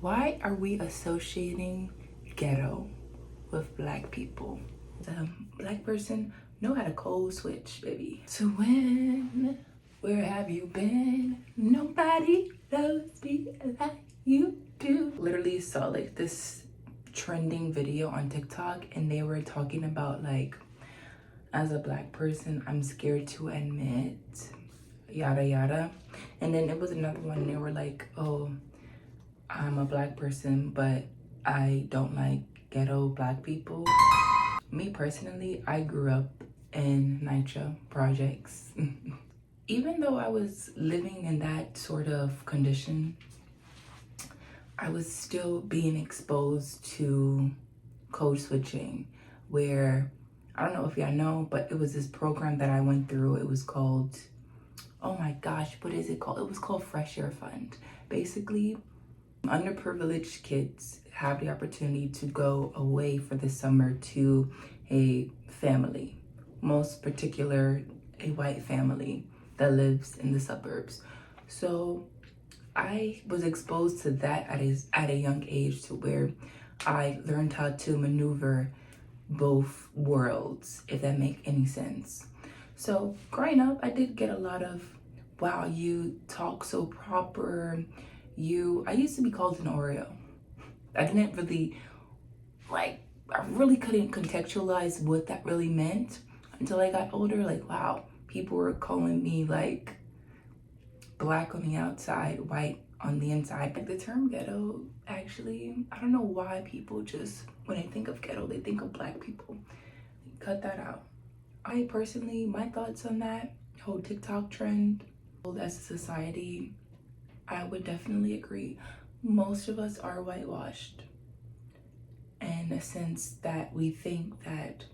Why are we associating ghetto with black people? The black person know how to code switch, baby. To win, where have you been? Nobody loves me like you do. Literally saw like this trending video on TikTok, and they were talking about like, as a black person, I'm scared to admit yada yada. And then it was another one, and they were like, oh, I'm a black person, but I don't like ghetto black people. Me personally, I grew up in NYCHA projects. Even though I was living in that sort of condition, I was still being exposed to code switching, where I don't know if y'all know, but it was this program that I went through. It was called, oh my gosh, what is it called? It was called Fresh Air Fund. Basically, underprivileged kids have the opportunity to go away for the summer to a family, most particular a white family that lives in the suburbs. So I was exposed to that at a young age, to where I learned how to maneuver both worlds, if that make any sense. So growing up, I did get a lot of, wow, you talk so proper. I used to be called an Oreo. I didn't really I really couldn't contextualize what that really meant until I got older. Like, wow, people were calling me like black on the outside, white on the inside. Like the term ghetto, actually, I don't know why people just, when they think of ghetto, they think of black people. Cut that out. I personally, my thoughts on that whole TikTok trend, as a society, I would definitely agree. Most of us are whitewashed in the sense that we think that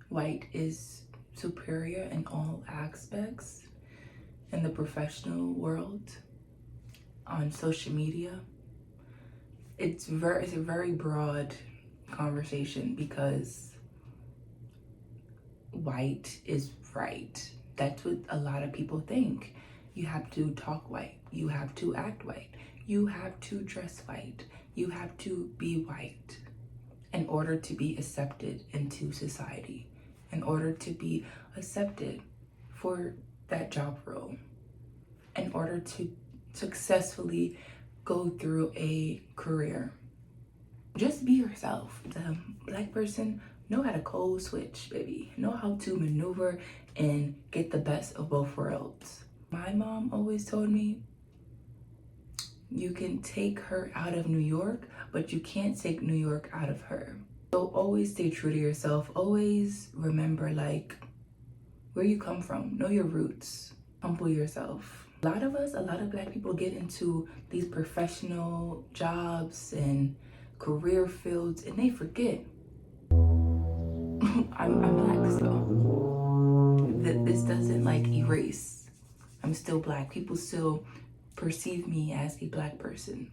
white is superior in all aspects in the professional world, on social media. It's a very broad conversation, because white is right. That's what a lot of people think. You have to talk white, you have to act white, you have to dress white, you have to be white in order to be accepted into society, in order to be accepted for that job role, in order to successfully go through a career. Just be yourself. The black person know how to code switch, baby. Know how to maneuver and get the best of both worlds. My mom always told me, you can take her out of New York, but you can't take New York out of her. So always stay true to yourself. Always remember like where you come from. Know your roots. Humble yourself. A lot of black people get into these professional jobs and career fields, and they forget I'm black, so this doesn't like erase. I'm still black. People still perceive me as a black person.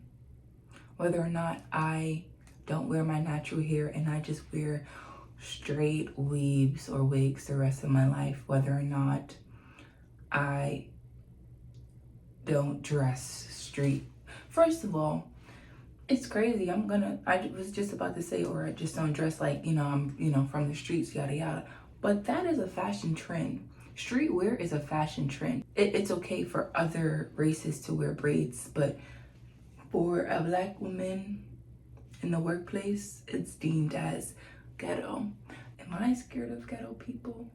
Whether or not I don't wear my natural hair and I just wear straight weaves or wigs the rest of my life, whether or not I don't dress street. First of all, it's crazy. I was just about to say, or I just don't dress like, I'm, from the streets, yada, yada. But that is a fashion trend. Streetwear is a fashion trend. It's okay for other races to wear braids, but for a black woman in the workplace, it's deemed as ghetto. Am I scared of ghetto people?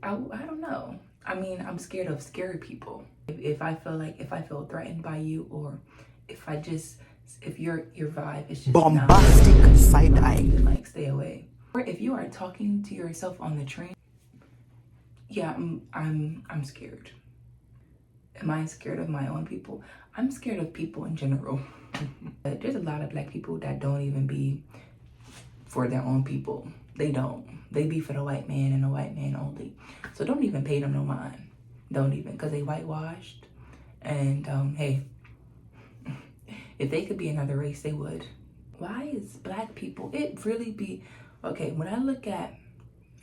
I don't know. I mean, I'm scared of scary people. If I feel threatened by you, or if your vibe is just bombastic side eye, like stay away. Or if you are talking to yourself on the train, yeah, I'm scared. Am I scared of my own people? I'm scared of people in general. There's a lot of black people that don't even be for their own people. They don't. They be for the white man and the white man only. So don't even pay them no mind. Don't even, because they whitewashed. And hey, if they could be another race, they would. Why is black people, it really be, okay, when I look at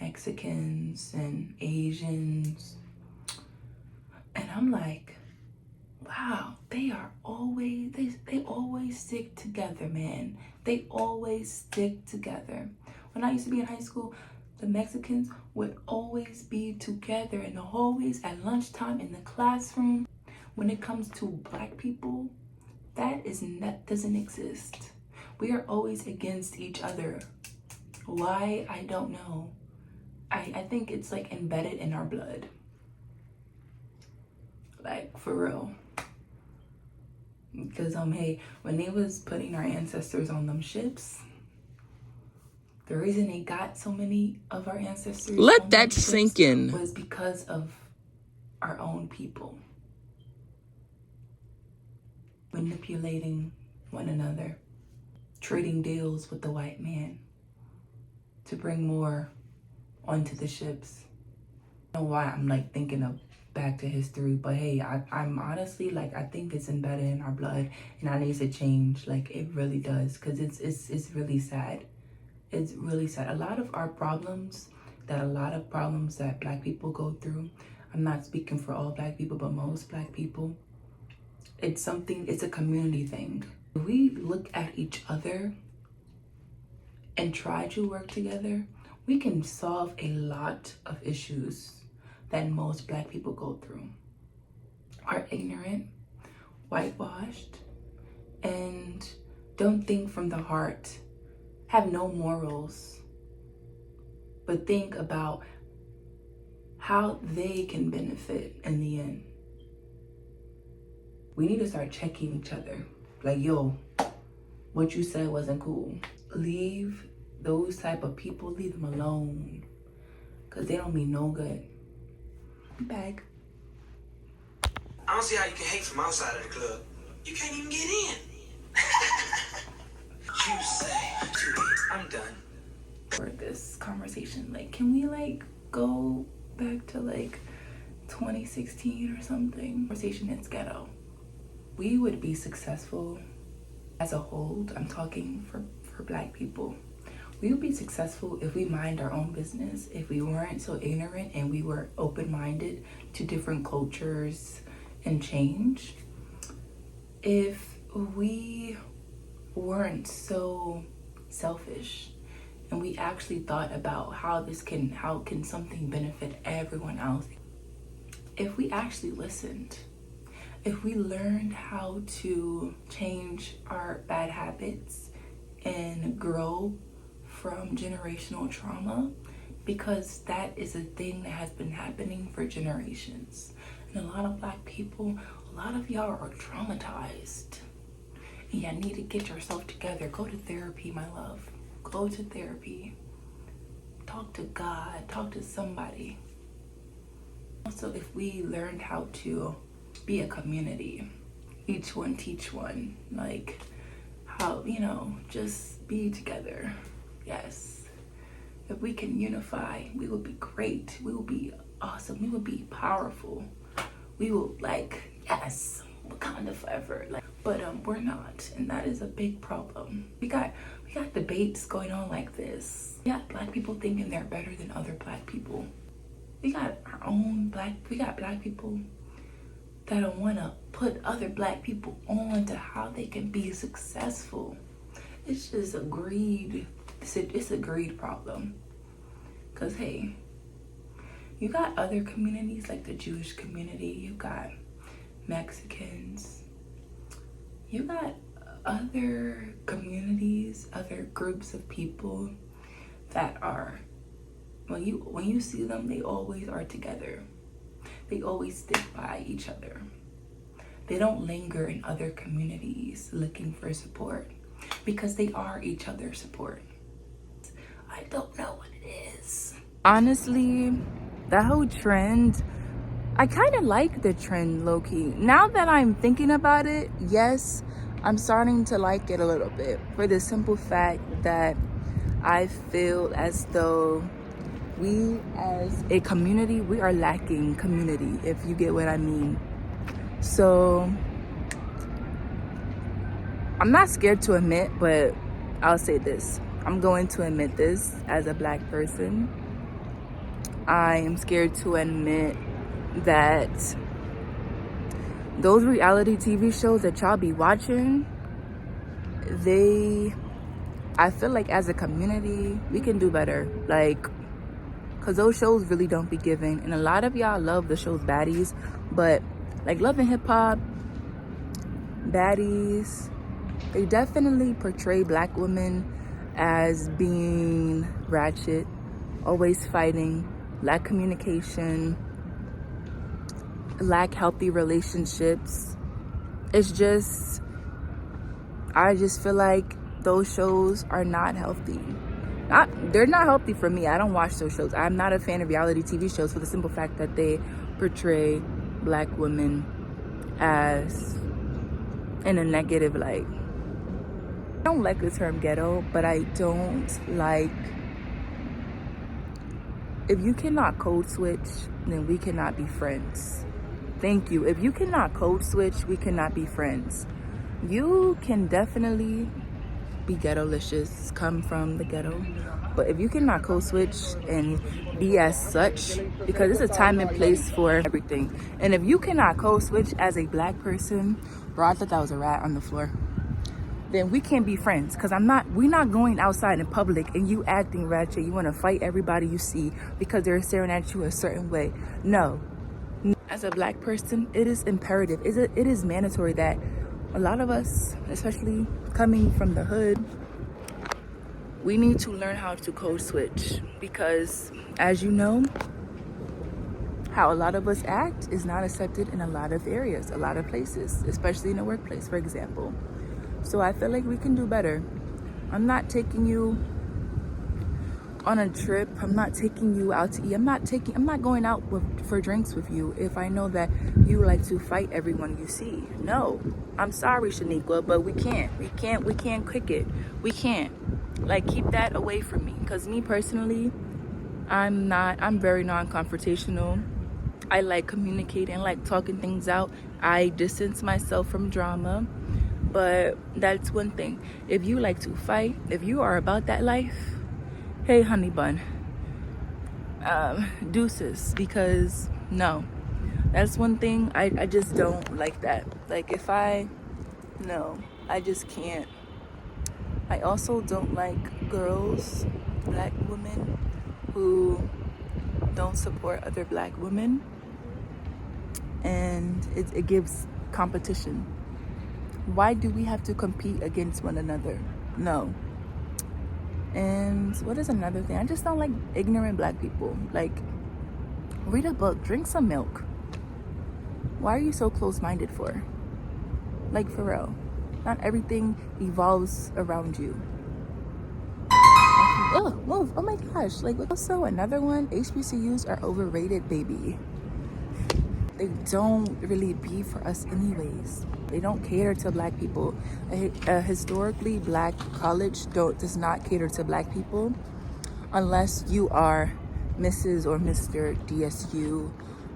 Mexicans and Asians, and I'm like, wow, they always stick together, man. They always stick together. When I used to be in high school, the Mexicans would always be together in the hallways, at lunchtime, in the classroom. When it comes to Black people, that doesn't exist. We are always against each other. Why? I don't know. I think it's like embedded in our blood. Like, for real. Because hey, when they was putting our ancestors on them ships, the reason they got so many of our ancestors Let that sink in. was because of our own people manipulating one another, trading deals with the white man to bring more onto the ships. I don't know why I'm like thinking of back to history, but hey, I'm honestly like, I think it's embedded in our blood, and that needs to change. Like, it really does, because it's really sad. It's really sad. A lot of problems that Black people go through, I'm not speaking for all Black people, but most Black people, it's a community thing. If we look at each other and try to work together, we can solve a lot of issues that most Black people go through. Are ignorant, whitewashed, and don't think from the heart, have no morals, but think about how they can benefit in the end. We need to start checking each other. Like, yo, what you said wasn't cool. Leave those type of people, leave them alone, because they don't mean no good. Be back. I don't see how you can hate from outside of the club. You can't even get in. You say, I'm done. For this conversation, like, can we like go back to like 2016 or something? Conversation is ghetto. We would be successful as a whole. I'm talking for Black people. We would be successful if we mind our own business, if we weren't so ignorant and we were open-minded to different cultures and change. If we weren't so selfish and we actually thought about how can something benefit everyone else. If we actually listened, if we learned how to change our bad habits and grow from generational trauma, because that is a thing that has been happening for generations. And a lot of Black people, a lot of y'all are traumatized. And y'all need to get yourself together. Go to therapy, my love. Go to therapy. Talk to God. Talk to somebody. Also, if we learned how to be a community, each one teach one, like how, just be together. Yes. If we can unify, we will be great. We will be awesome. We will be powerful. We will yes, Wakanda forever. But we're not, and that is a big problem. We got debates going on like this. We got Black people thinking they're better than other Black people. We got Black people that don't want to put other Black people on to how they can be successful. It's just a greed. It's a greed problem. Because, hey, you got other communities like the Jewish community. You got Mexicans. You got other communities, other groups of people that are, when you see them, they always are together. They always stick by each other. They don't linger in other communities looking for support, because they are each other's support. I don't know what it is. Honestly, that whole trend, I kind of like the trend, low-key. Now that I'm thinking about it, yes, I'm starting to like it a little bit, for the simple fact that I feel as though we as a community, we are lacking community, if you get what I mean. So I'm not scared to admit, but I'll say this. I'm going to admit this as a Black person. I am scared to admit that those reality TV shows that y'all be watching, I feel like as a community, we can do better. Like, cause those shows really don't be giving. And a lot of y'all love the shows Baddies, but like Love and Hip Hop, Baddies, they definitely portray black women as being ratchet, always fighting, lack communication, lack healthy relationships. It's just, I just feel like those shows are not healthy. They're not healthy for me. I don't watch those shows. I'm not a fan of reality TV shows for the simple fact that they portray black women as in a negative light. I don't like the term ghetto, but I don't like, if you cannot code switch, then we cannot be friends. Thank you. If you cannot code switch, we cannot be friends. You can definitely be ghetto-licious, come from the ghetto, but if you cannot code switch and be as such, because it's a time and place for everything, and if you cannot code switch as a black person, bro, I thought that was a rat on the floor, then we can't be friends. Because we're not going outside in public and you acting ratchet, you want to fight everybody you see because they're staring at you a certain way. No. As a black person, it is imperative, it is mandatory that a lot of us, especially coming from the hood, we need to learn how to code switch. Because as you know, how a lot of us act is not accepted in a lot of areas, a lot of places, especially in the workplace, for example. So I feel like we can do better. I'm not taking you on a trip. I'm not taking you out to eat. I'm not going out for drinks with you if I know that you like to fight everyone you see. No, I'm sorry, Shaniqua, but we can't kick it. We can't. Like, keep that away from me. Because me personally, I'm very non-confrontational. I like communicating, I like talking things out. I distance myself from drama. But that's one thing. If you like to fight, if you are about that life, hey, honey bun, deuces. Because no, that's one thing I just don't like that. Like, no, I just can't. I also don't like girls, black women who don't support other black women, and it gives competition. Why do we have to compete against one another? No. And what is another thing? I just don't like ignorant black people. Like, read a book, drink some milk. Why are you so close-minded for? Like, for real. Not everything evolves around you. Oh, move. Oh my gosh. Like, also another one, HBCUs are overrated, baby. They don't really be for us anyways. They don't cater to black people. A historically black college does not cater to black people unless you are Mrs. or Mr. DSU,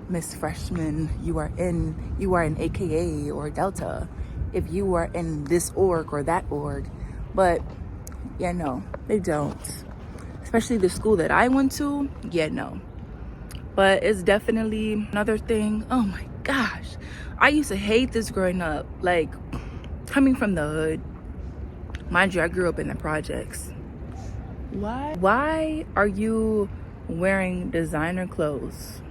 Miss Freshman. You are in AKA or Delta. If you are in this org or that org. But yeah, no, they don't. Especially the school that I went to, yeah, no. But it's definitely another thing. Oh my gosh, I used to hate this growing up. Like, coming from the hood, mind you, I grew up in the projects. Why are you wearing designer clothes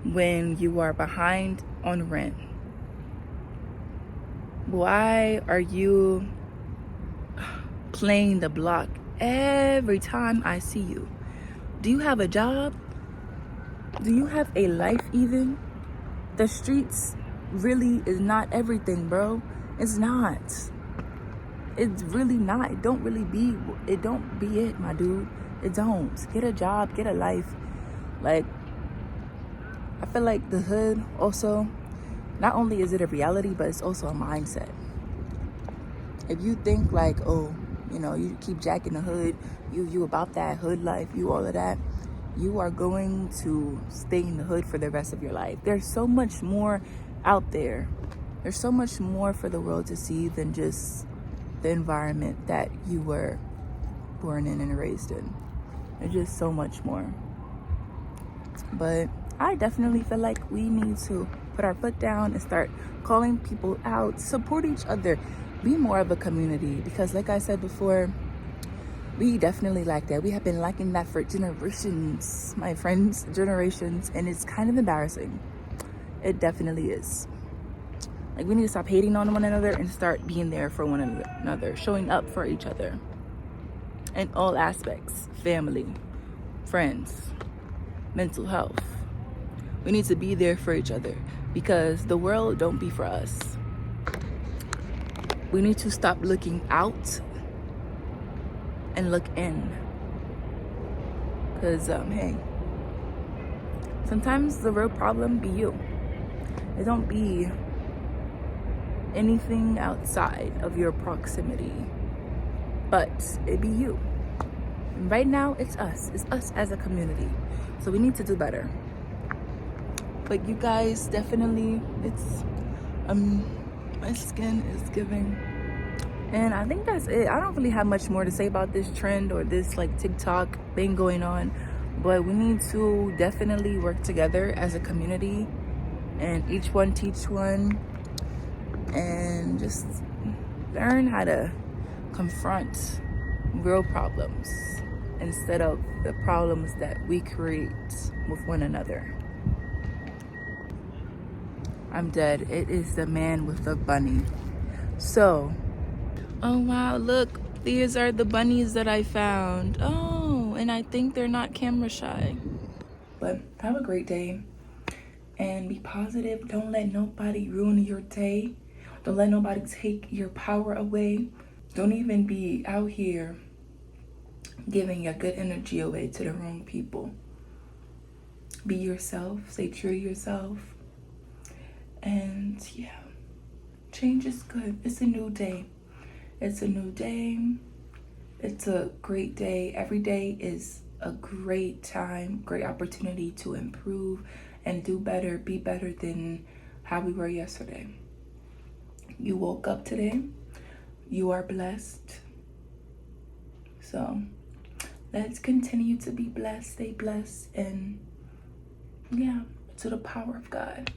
when you are behind on rent? Why are you playing the block every time I see you? Do you have a job? Do you have a life even? The streets really is not everything, bro. It's not. It's really not. It don't be it, my dude. It don't. Get a job, get a life. Like, I feel like the hood also, not only is it a reality, but it's also a mindset. If you think like, oh, you know, you keep jacking the hood, you about that hood life, you all of that, you are going to stay in the hood for the rest of your life. There's so much more out there. There's so much more for the world to see than just the environment that you were born in and raised in. There's just so much more. But I definitely feel like we need to put our foot down and start calling people out, support each other, be more of a community. Because like I said before, we definitely lack that. We have been lacking that for generations, my friends, generations, and it's kind of embarrassing. It definitely is. Like, we need to stop hating on one another and start being there for one another, showing up for each other in all aspects: family, friends, mental health. We need to be there for each other because the world don't be for us. We need to stop looking out and look in. Because, hey, sometimes the real problem be you. It don't be anything outside of your proximity, but it be you. And right now, it's us as a community. So we need to do better. But you guys, definitely, it's my skin is giving. And I think that's it. I don't really have much more to say about this trend or this like TikTok thing going on, but we need to definitely work together as a community and each one teach one and just learn how to confront real problems instead of the problems that we create with one another. I'm dead. It is the man with the bunny. So, oh wow, look, these are the bunnies that I found. Oh, and I think they're not camera shy. But have a great day and be positive. Don't let nobody ruin your day. Don't let nobody take your power away. Don't even be out here giving your good energy away to the wrong people. Be yourself, stay true to yourself. And yeah, change is good. It's a new day. It's a new day. It's a great day. Every day is a great time, great opportunity to improve and do better, be better than how we were yesterday. You woke up today. You are blessed. So let's continue to be blessed, stay blessed, and yeah, to the power of God.